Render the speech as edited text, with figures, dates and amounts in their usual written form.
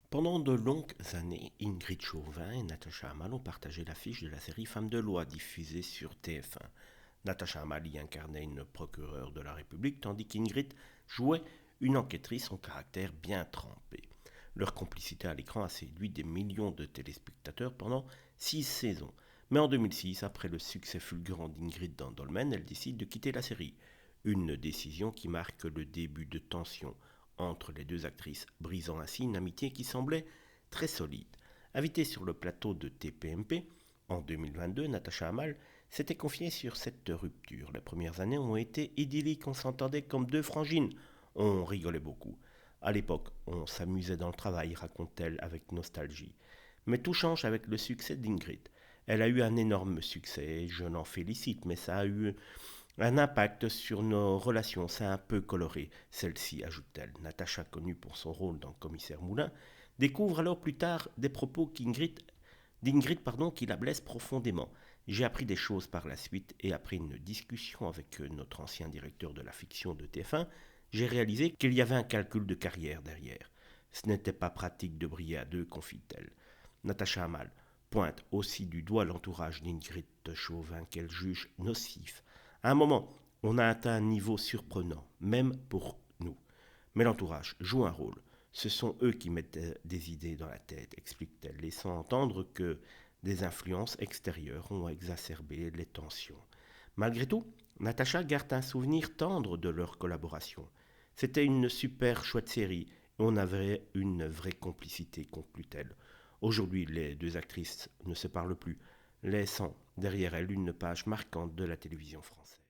Pendant de longues années, Ingrid Chauvin et Natacha Hamel ont partagé l'affiche de la série Femmes de loi diffusée sur TF1. Natacha Hamel y incarnait une procureure de la République, tandis qu'Ingrid jouait une enquêtrice au caractère bien trempé. Leur complicité à l'écran a séduit des millions de téléspectateurs pendant 6 saisons. Mais en 2006, après le succès fulgurant d'Ingrid dans Dolmen, elle décide de quitter la série. Une décision qui marque le début de tensions entre les deux actrices, brisant ainsi une amitié qui semblait très solide. Invitée sur le plateau de TPMP en 2022, Natacha Hamel s'était confiée sur cette rupture. Les premières années ont été idylliques, on s'entendait comme deux frangines, on rigolait beaucoup. À l'époque, on s'amusait dans le travail, raconte-t-elle avec nostalgie. Mais tout change avec le succès d'Ingrid. Elle a eu un énorme succès, je l'en félicite, mais ça a eu un impact sur nos relations, ça a un peu coloré. Celle-ci, ajoute-t-elle. Natacha, connue pour son rôle dans Commissaire Moulin, découvre alors plus tard des propos d'Ingrid qui la blessent profondément. J'ai appris des choses par la suite et après une discussion avec notre ancien directeur de la fiction de TF1, j'ai réalisé qu'il y avait un calcul de carrière derrière. Ce n'était pas pratique de briller à deux, confie-t-elle. Natacha Hamel pointe aussi du doigt l'entourage d'Ingrid Chauvin qu'elle juge nocif. À un moment, on a atteint un niveau surprenant, même pour nous. Mais l'entourage joue un rôle. Ce sont eux qui mettent des idées dans la tête, explique-t-elle, laissant entendre que des influences extérieures ont exacerbé les tensions. Malgré tout, Natacha garde un souvenir tendre de leur collaboration. C'était une super chouette série et on avait une vraie complicité, conclut-elle. Aujourd'hui, les deux actrices ne se parlent plus, laissant derrière elles une page marquante de la télévision française.